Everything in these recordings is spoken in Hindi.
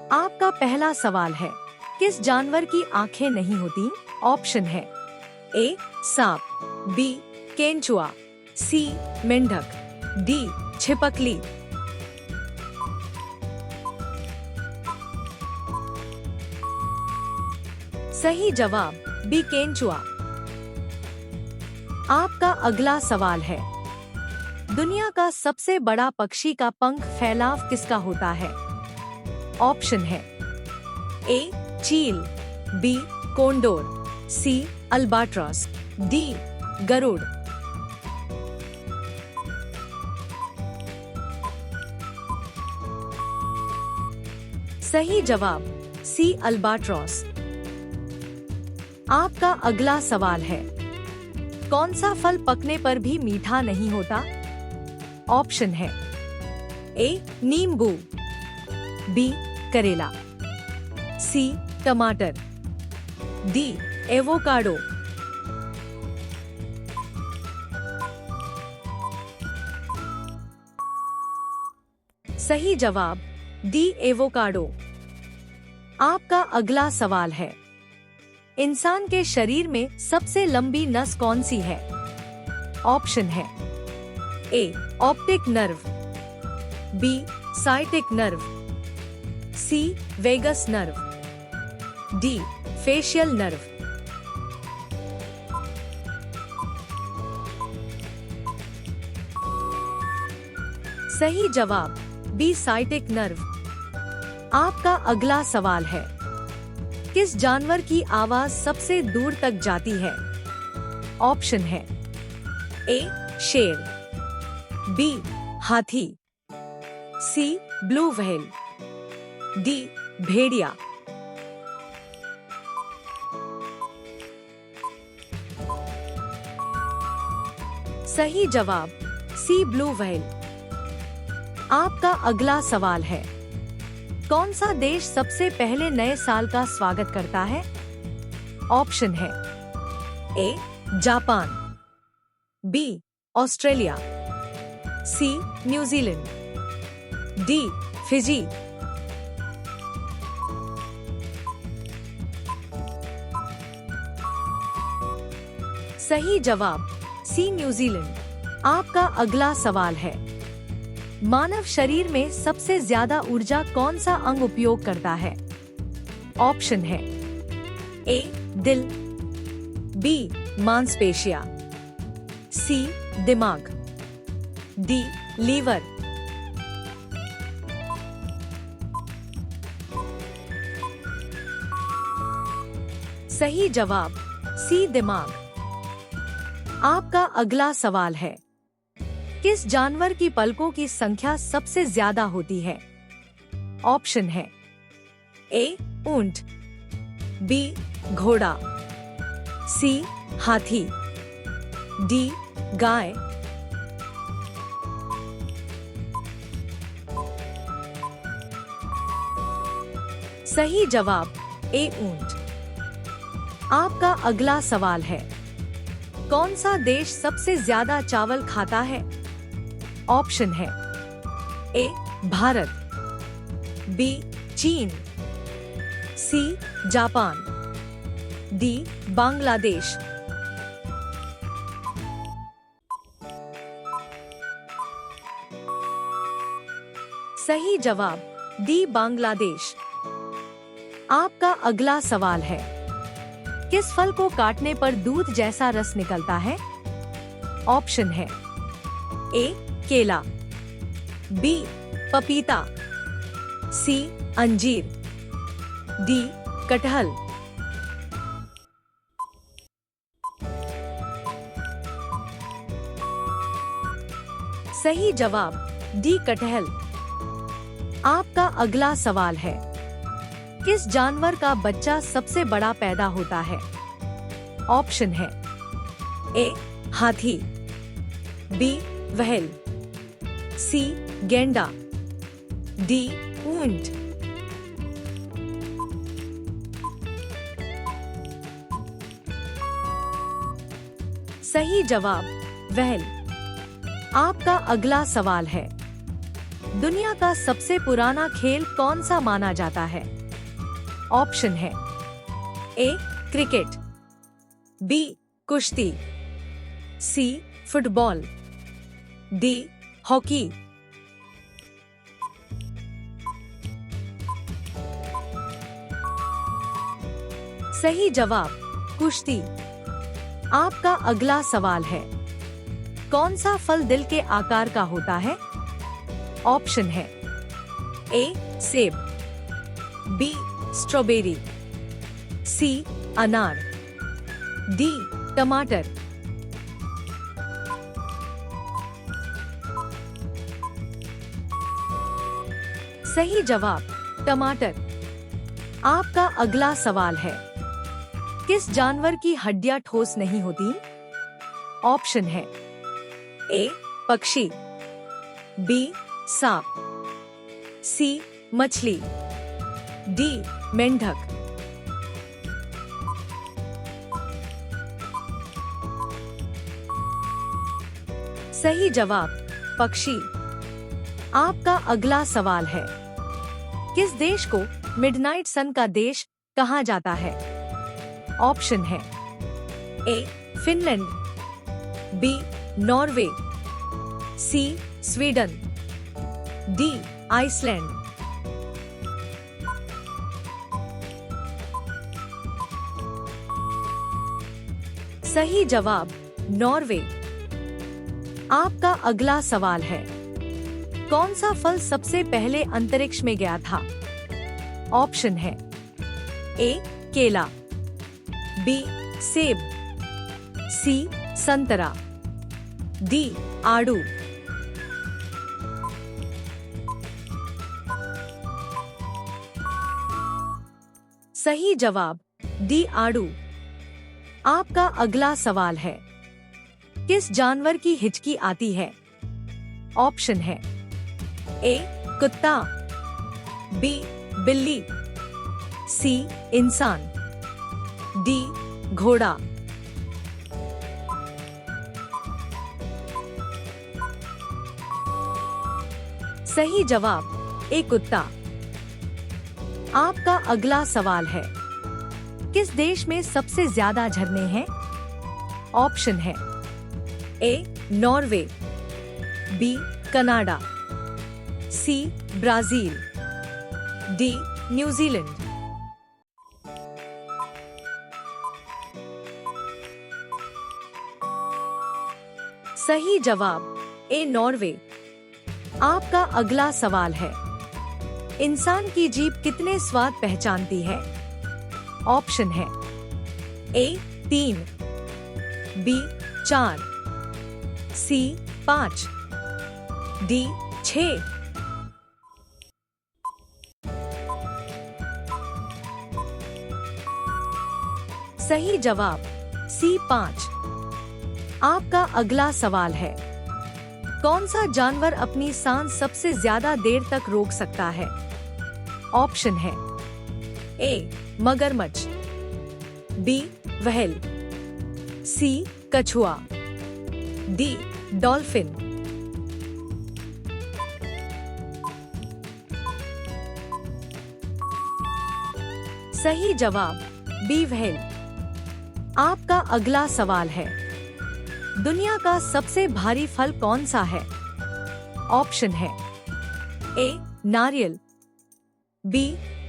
आपका पहला सवाल है, किस जानवर की आंखें नहीं होती? ऑप्शन है ए सांप, बी केंचुआ, सी मेंढक, डी छिपकली। सही जवाब बी केंचुआ। आपका अगला सवाल है, दुनिया का सबसे बड़ा पक्षी का पंख फैलाव किसका होता है? ऑप्शन है ए चील, बी कोंडोर, सी अल्बाट्रॉस, डी गरुड़। सही जवाब सी अल्बाट्रॉस। आपका अगला सवाल है, कौन सा फल पकने पर भी मीठा नहीं होता? ऑप्शन है ए नींबू, बी करेला, सी टमाटर, डी एवोकाडो। सही जवाब डी एवोकाडो। आपका अगला सवाल है, इंसान के शरीर में सबसे लंबी नस कौन सी है? ऑप्शन है A optic nerve, B sciatic nerve, C vagus nerve, D facial nerve. सही जवाब बी साइटिक नर्व। आपका अगला सवाल है, किस जानवर की आवाज सबसे दूर तक जाती है? ऑप्शन है ए शेर, बी हाथी, सी ब्लू व्हेल, डी भेड़िया। सही जवाब सी ब्लू व्हेल। आपका अगला सवाल है, कौन सा देश सबसे पहले नए साल का स्वागत करता है? ऑप्शन है A Japan, B Australia, C New Zealand, D Fiji. सही जवाब सी न्यूजीलैंड। आपका अगला सवाल है, मानव शरीर में सबसे ज्यादा ऊर्जा कौन सा अंग उपयोग करता है? ऑप्शन है ए दिल, बी मांसपेशियां, सी दिमाग, डी लीवर। सही जवाब सी दिमाग। आपका अगला सवाल है, किस जानवर की पलकों की संख्या सबसे ज्यादा होती है? ऑप्शन है ए ऊंट, बी घोड़ा, सी हाथी, डी गाय। सही जवाब ए ऊंट। आपका अगला सवाल है, कौन सा देश सबसे ज्यादा चावल खाता है? ऑप्शन है ए भारत, बी चीन, सी जापान, डी बांग्लादेश। सही जवाब डी बांग्लादेश। आपका अगला सवाल है, किस फल को काटने पर दूध जैसा रस निकलता है? ऑप्शन है ए केला, बी पपीता, सी अंजीर, डी कटहल। सही जवाब डी कटहल। आपका अगला सवाल है, किस जानवर का बच्चा सबसे बड़ा पैदा होता है? ऑप्शन है ए हाथी, बी व्हेल, सी गेंडा, डी ऊंट। सही जवाब व्हेल। आपका अगला सवाल है, दुनिया का सबसे पुराना खेल कौन सा माना जाता है? ऑप्शन है ए क्रिकेट, बी कुश्ती, सी फुटबॉल, डी हॉकी। सही जवाब कुश्ती। आपका अगला सवाल है, कौन सा फल दिल के आकार का होता है? ऑप्शन है ए सेब, बी स्ट्रॉबेरी, सी अनार, डी टमाटर। सही जवाब टमाटर। आपका अगला सवाल है, किस जानवर की हड्डियां ठोस नहीं होती? ऑप्शन है ए पक्षी, बी सांप, सी मछली, डी मेंढक। सही जवाब पक्षी। आपका अगला सवाल है, किस देश को मिडनाइट सन का देश कहा जाता है? ऑप्शन है ए फिनलैंड, बी नॉर्वे, सी स्वीडन, डी आइसलैंड। सही जवाब नॉर्वे। आपका अगला सवाल है, कौन सा फल सबसे पहले अंतरिक्ष में गया था? ऑप्शन है ए केला, बी सेब, सी संतरा, डी आड़ू। सही जवाब डी आड़ू। आपका अगला सवाल है, किस जानवर की हिचकी आती है? ऑप्शन है ए कुत्ता, बी बिल्ली, सी इंसान, डी घोड़ा। सही जवाब ए कुत्ता। आपका अगला सवाल है, किस देश में सबसे ज्यादा झरने हैं? ऑप्शन है A Norway, B Canada, C Brazil, D New Zealand. सही जवाब ए नॉर्वे। आपका अगला सवाल है, इंसान की जीभ कितने स्वाद पहचानती है? ऑप्शन है ए 3, बी 4, सी 5, डी 6। सही जवाब सी 5। आपका अगला सवाल है, कौन सा जानवर अपनी सांस सबसे ज्यादा देर तक रोक सकता है? ऑप्शन है ए मगरमच्छ, बी व्हेल, सी कछुआ, डी डॉल्फिन। सही जवाब बी व्हेल। आपका अगला सवाल है, दुनिया का सबसे भारी फल कौन सा है? ऑप्शन है ए नारियल, बी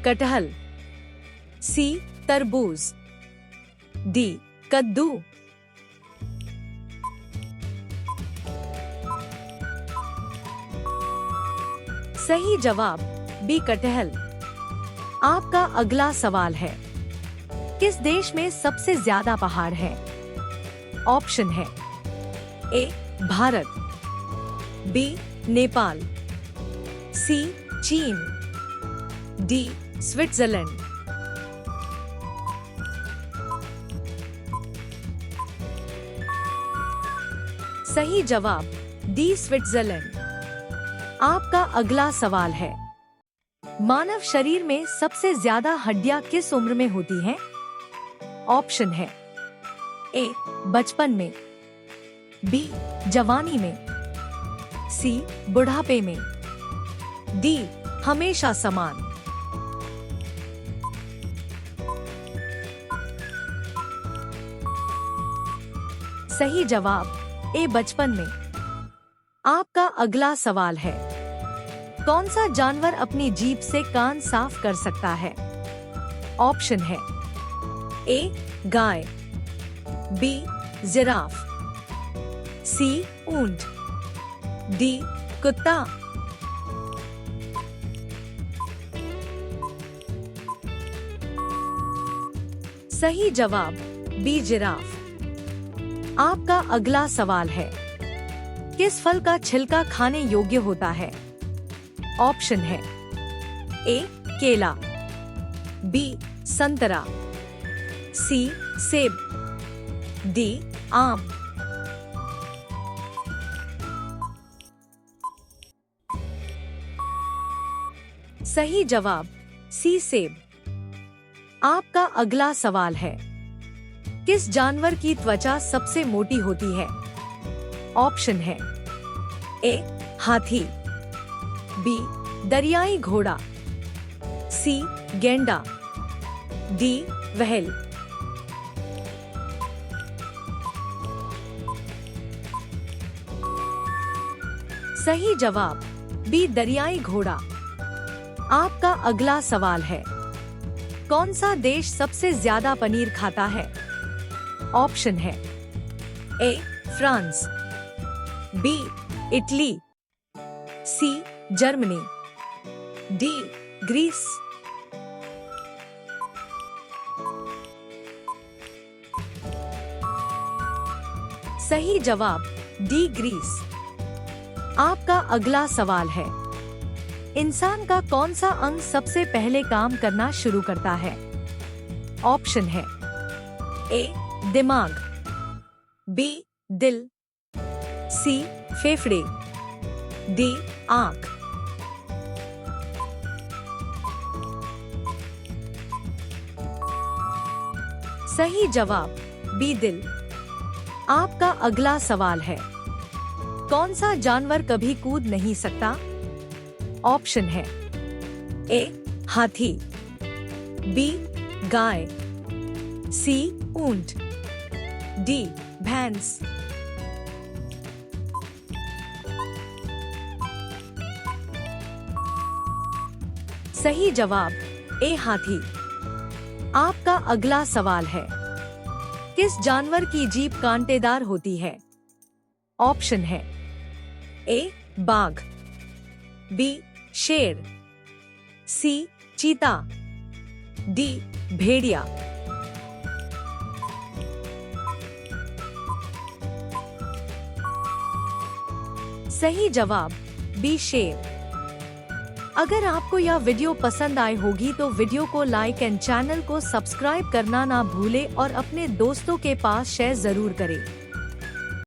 कटहल, सी तरबूज, डी कद्दू। सही जवाब बी कटहल। आपका अगला सवाल है, किस देश में सबसे ज्यादा पहाड़ है? ऑप्शन है ए भारत, बी नेपाल, सी चीन, डी स्विट्जरलैंड। सही जवाब डी स्विट्जरलैंड। आपका अगला सवाल है, मानव शरीर में सबसे ज्यादा हड्डियां किस उम्र में होती हैं? ऑप्शन है ए बचपन में, बी जवानी में, सी बुढ़ापे में, डी हमेशा समान। सही जवाब ए बचपन में। आपका अगला सवाल है, कौन सा जानवर अपनी जीभ से कान साफ कर सकता है? ऑप्शन है ए गाय, बी जिराफ, सी ऊंट, डी कुत्ता। सही जवाब बी जिराफ। आपका अगला सवाल है, किस फल का छिलका खाने योग्य होता है? ऑप्शन है ए केला, बी संतरा, सी सेब, डी आम। सही जवाब सी सेब। आपका अगला सवाल है, किस जानवर की त्वचा सबसे मोटी होती है? ऑप्शन है ए हाथी, बी दरियाई घोड़ा, सी गैंडा, डी व्हेल। सही जवाब बी दरियाई घोड़ा। आपका अगला सवाल है, कौन सा देश सबसे ज्यादा पनीर खाता है? ऑप्शन है A France, B Italy, C Germany, D Greece. सही जवाब डी ग्रीस। आपका अगला सवाल है, इंसान का कौन सा अंग सबसे पहले काम करना शुरू करता है? ऑप्शन है ए दिमाग, बी दिल, सी फेफड़े, डी आंख। सही जवाब बी दिल। आपका अगला सवाल है, कौन सा जानवर कभी कूद नहीं सकता? ऑप्शन है ए हाथी, बी गाय, सी ऊंट, डी भैंस। सही जवाब ए हाथी। आपका अगला सवाल है, किस जानवर की जीभ कांटेदार होती है? ऑप्शन है ए बाघ, बी शेर, सी चीता, डी भेड़िया। सही जवाब बी शेर। अगर आपको यह वीडियो पसंद आई होगी तो वीडियो को लाइक एंड चैनल को सब्सक्राइब करना ना भूले और अपने दोस्तों के पास शेयर जरूर करें।